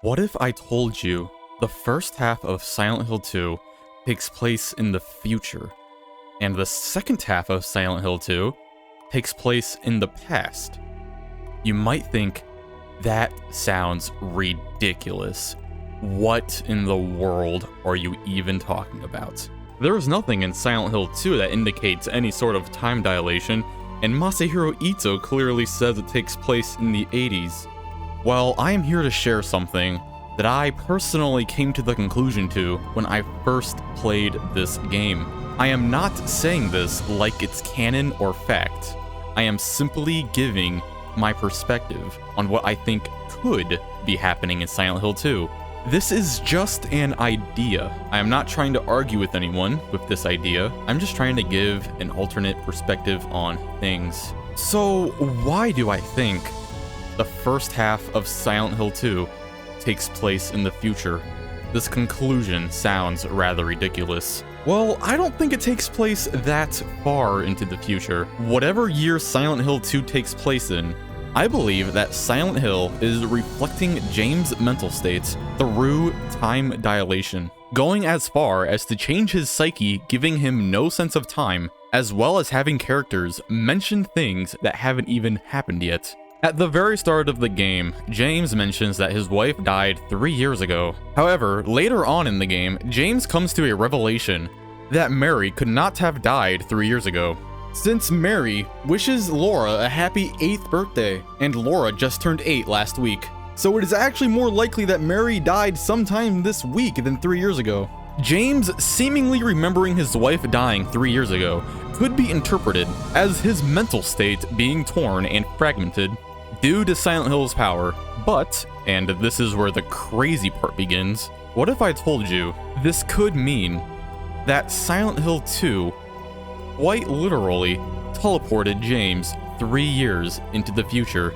What if I told you the first half of Silent Hill 2 takes place in the future, and the second half of Silent Hill 2 takes place in the past? You might think, that sounds ridiculous. What in the world are you even talking about? There is nothing in Silent Hill 2 that indicates any sort of time dilation, and Masahiro Ito clearly says it takes place in the 80s. Well, I am here to share something that I personally came to the conclusion to when I first played this game. I am not saying this like it's canon or fact. I am simply giving my perspective on what I think could be happening in Silent Hill 2. This is just an idea. I am not trying to argue with anyone with this idea. I'm just trying to give an alternate perspective on things. So why do I think the first half of Silent Hill 2 takes place in the future? This conclusion sounds rather ridiculous. Well, I don't think it takes place that far into the future. Whatever year Silent Hill 2 takes place in, I believe that Silent Hill is reflecting James' mental states through time dilation, going as far as to change his psyche, giving him no sense of time, as well as having characters mention things that haven't even happened yet. At the very start of the game, James mentions that his wife died 3 years ago. However, later on in the game, James comes to a revelation that Mary could not have died 3 years ago, since Mary wishes Laura a happy 8th birthday, and Laura just turned 8 last week. So it is actually more likely that Mary died sometime this week than 3 years ago. James seemingly remembering his wife dying 3 years ago could be interpreted as his mental state being torn and fragmented due to Silent Hill's power. But, and this is where the crazy part begins, what if I told you this could mean that Silent Hill 2 quite literally teleported James 3 years into the future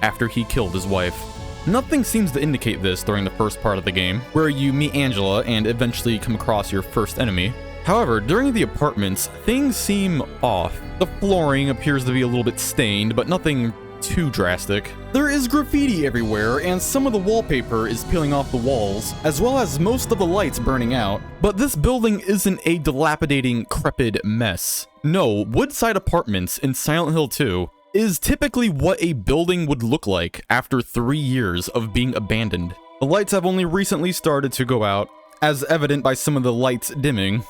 after he killed his wife? Nothing seems to indicate this during the first part of the game, where you meet Angela and eventually come across your first enemy. However, during the apartments, things seem off. The flooring appears to be a little bit stained, but nothing too drastic. There is graffiti everywhere, and some of the wallpaper is peeling off the walls, as well as most of the lights burning out. But this building isn't a dilapidating, decrepit mess. No, Woodside Apartments in Silent Hill 2 is typically what a building would look like after 3 years of being abandoned. The lights have only recently started to go out, as evident by some of the lights dimming.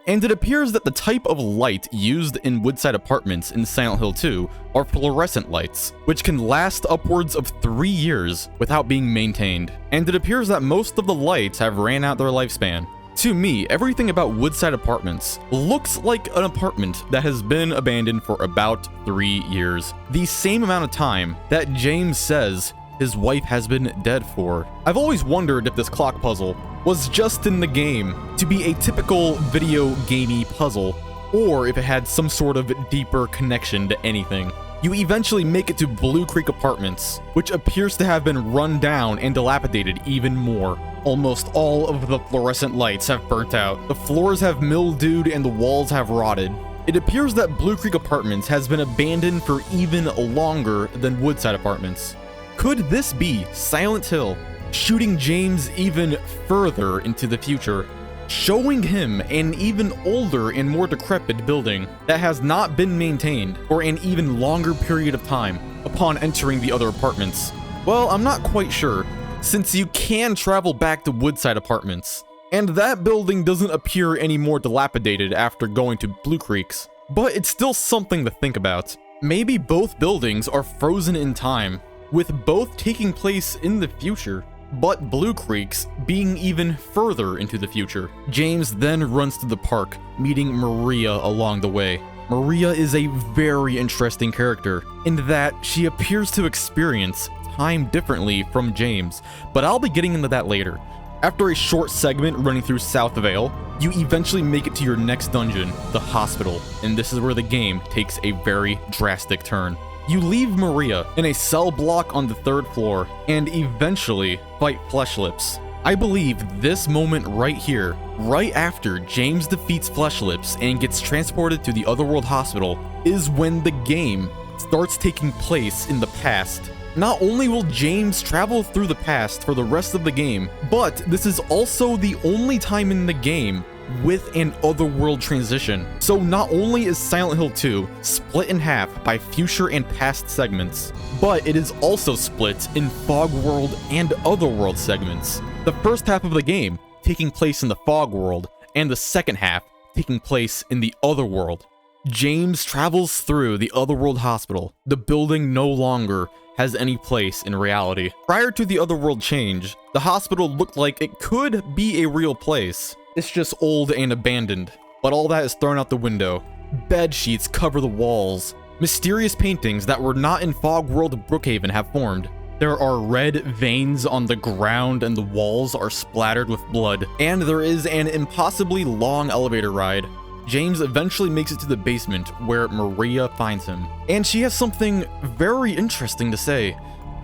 And it appears that the type of light used in Woodside Apartments in Silent Hill 2 are fluorescent lights, which can last upwards of 3 years without being maintained. And it appears that most of the lights have ran out their lifespan. To me, everything about Woodside Apartments looks like an apartment that has been abandoned for about 3 years. The same amount of time that James says his wife has been dead for. I've always wondered if this clock puzzle was just in the game to be a typical video gamey puzzle, or if it had some sort of deeper connection to anything. You eventually make it to Blue Creek Apartments, which appears to have been run down and dilapidated even more. Almost all of the fluorescent lights have burnt out, the floors have mildewed, and the walls have rotted. It appears that Blue Creek Apartments has been abandoned for even longer than Woodside Apartments. Could this be Silent Hill shooting James even further into the future, showing him an even older and more decrepit building that has not been maintained for an even longer period of time upon entering the other apartments? Well, I'm not quite sure, since you can travel back to Woodside Apartments, and that building doesn't appear any more dilapidated after going to Blue Creek's. But it's still something to think about. Maybe both buildings are frozen in time, with both taking place in the future, but Blue Creek's being even further into the future. James then runs to the park, meeting Maria along the way. Maria is a very interesting character, in that she appears to experience time differently from James, but I'll be getting into that later. After a short segment running through South Vale, you eventually make it to your next dungeon, the hospital, and this is where the game takes a very drastic turn. You leave Maria in a cell block on the 3rd floor, and eventually fight Fleshlips. I believe this moment right here, right after James defeats Fleshlips and gets transported to the Otherworld Hospital, is when the game starts taking place in the past. Not only will James travel through the past for the rest of the game, but this is also the only time in the game with an otherworld transition. So not only is Silent Hill 2 split in half by future and past segments, but it is also split in Fog World and Otherworld segments. The first half of the game taking place in the Fog World, and the second half taking place in the Otherworld. James travels through the Otherworld hospital. The building no longer has any place in reality. Prior to the Otherworld change, the hospital looked like it could be a real place. It's just old and abandoned, but all that is thrown out the window. Bed sheets cover the walls. Mysterious paintings that were not in Fog World Brookhaven have formed. There are red veins on the ground and the walls are splattered with blood. And there is an impossibly long elevator ride. James eventually makes it to the basement where Maria finds him. And she has something very interesting to say.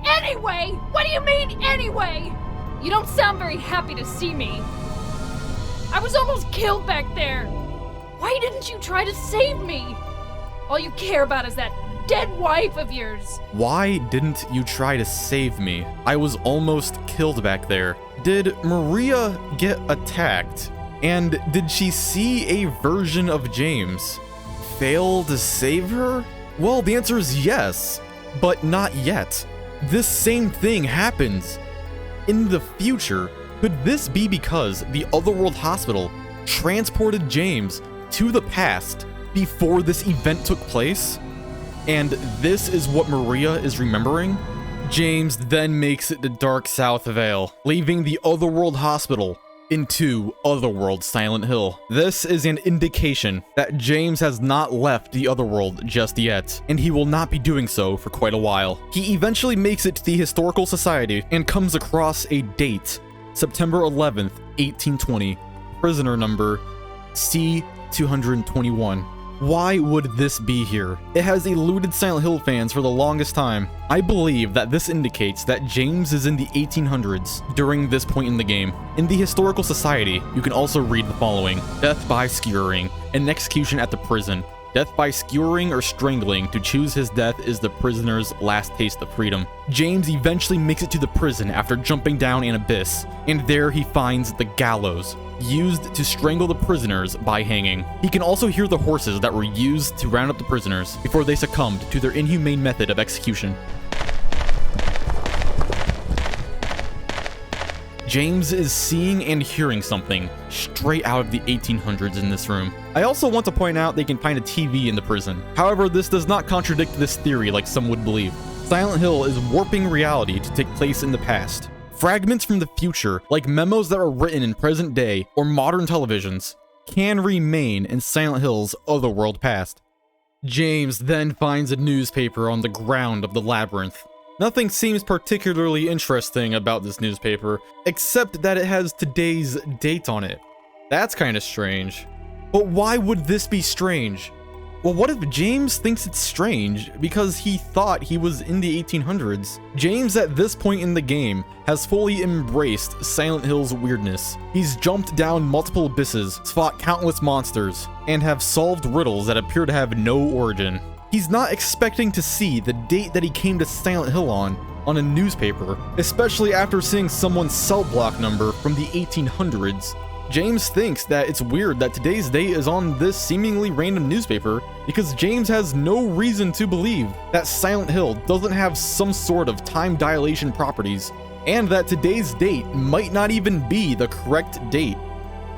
Anyway? What do you mean, anyway? You don't sound very happy to see me. I was almost killed back there. Why didn't you try to save me? All you care about is that dead wife of yours. Why didn't you try to save me? I was almost killed back there. Did Maria get attacked? And did she see a version of James fail to save her? Well, the answer is yes, but not yet. This same thing happens in the future. Could this be because the Otherworld Hospital transported James to the past before this event took place? And this is what Maria is remembering? James then makes it to Dark South Vale, leaving the Otherworld Hospital into Otherworld Silent Hill. This is an indication that James has not left the Otherworld just yet, and he will not be doing so for quite a while. He eventually makes it to the Historical Society and comes across a date, September 11th, 1820, prisoner number C-221. Why would this be here? It has eluded Silent Hill fans for the longest time. I believe that this indicates that James is in the 1800s during this point in the game. In the Historical Society, you can also read the following: death by skewering, an execution at the prison. Death by skewering or strangling. To choose his death is the prisoner's last taste of freedom. James eventually makes it to the prison after jumping down an abyss, and there he finds the gallows, used to strangle the prisoners by hanging. He can also hear the horses that were used to round up the prisoners before they succumbed to their inhumane method of execution. James is seeing and hearing something straight out of the 1800s in this room. I also want to point out they can find a TV in the prison. However, this does not contradict this theory like some would believe. Silent Hill is warping reality to take place in the past. Fragments from the future, like memos that are written in present day or modern televisions, can remain in Silent Hill's otherworld past. James then finds a newspaper on the ground of the Labyrinth. Nothing seems particularly interesting about this newspaper, except that it has today's date on it. That's kinda strange. But why would this be strange? Well, what if James thinks it's strange because he thought he was in the 1800s? James, at this point in the game, has fully embraced Silent Hill's weirdness. He's jumped down multiple abysses, fought countless monsters, and have solved riddles that appear to have no origin. He's not expecting to see the date that he came to Silent Hill on a newspaper, especially after seeing someone's cell block number from the 1800s. James thinks that it's weird that today's date is on this seemingly random newspaper because James has no reason to believe that Silent Hill doesn't have some sort of time dilation properties, and that today's date might not even be the correct date.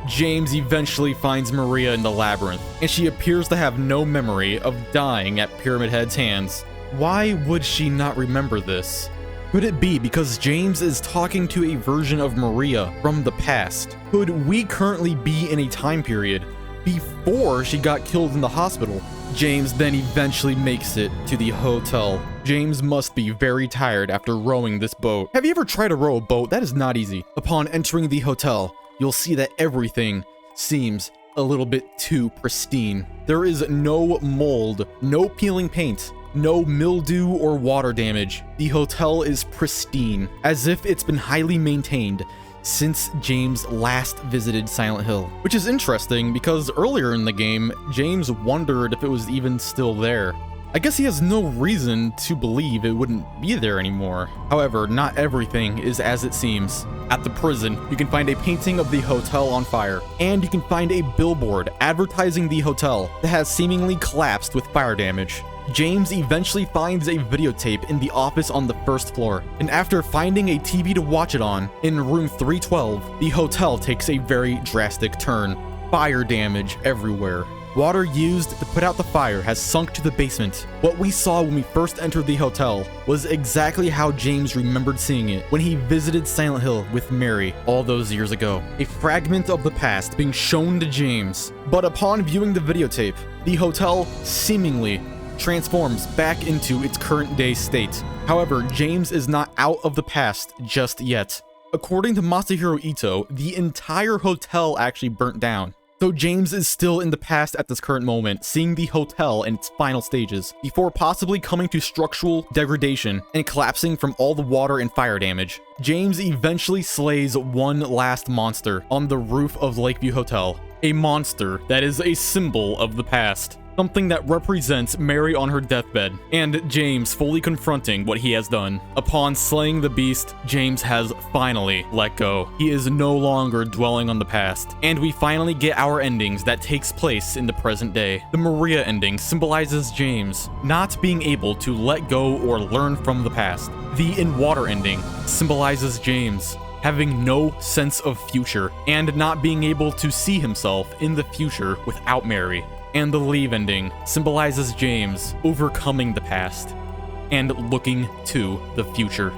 James eventually finds Maria in the Labyrinth, and she appears to have no memory of dying at Pyramid Head's hands. Why would she not remember this? Could it be because James is talking to a version of Maria from the past? Could we currently be in a time period before she got killed in the hospital? James then eventually makes it to the hotel. James must be very tired after rowing this boat. Have you ever tried to row a boat? That is not easy. Upon entering the hotel, you'll see that everything seems a little bit too pristine. There is no mold, no peeling paint, no mildew or water damage. The hotel is pristine, as if it's been highly maintained since James last visited Silent Hill. Which is interesting because earlier in the game, James wondered if it was even still there. I guess he has no reason to believe it wouldn't be there anymore. However, not everything is as it seems. At the prison, you can find a painting of the hotel on fire, and you can find a billboard advertising the hotel that has seemingly collapsed with fire damage. James eventually finds a videotape in the office on the first floor, and after finding a TV to watch it on, in room 312, the hotel takes a very drastic turn. Fire damage everywhere. Water used to put out the fire has sunk to the basement. What we saw when we first entered the hotel was exactly how James remembered seeing it when he visited Silent Hill with Mary all those years ago. A fragment of the past being shown to James. But upon viewing the videotape, the hotel seemingly transforms back into its current day state. However, James is not out of the past just yet. According to Masahiro Ito, the entire hotel actually burnt down. So James is still in the past at this current moment, seeing the hotel in its final stages, before possibly coming to structural degradation and collapsing from all the water and fire damage. James eventually slays one last monster on the roof of Lakeview Hotel. A monster that is a symbol of the past. Something that represents Mary on her deathbed, and James fully confronting what he has done. Upon slaying the beast, James has finally let go. He is no longer dwelling on the past, and we finally get our endings that takes place in the present day. The Maria ending symbolizes James not being able to let go or learn from the past. The In Water ending symbolizes James having no sense of future and not being able to see himself in the future without Mary. And the Leave ending symbolizes James overcoming the past and looking to the future.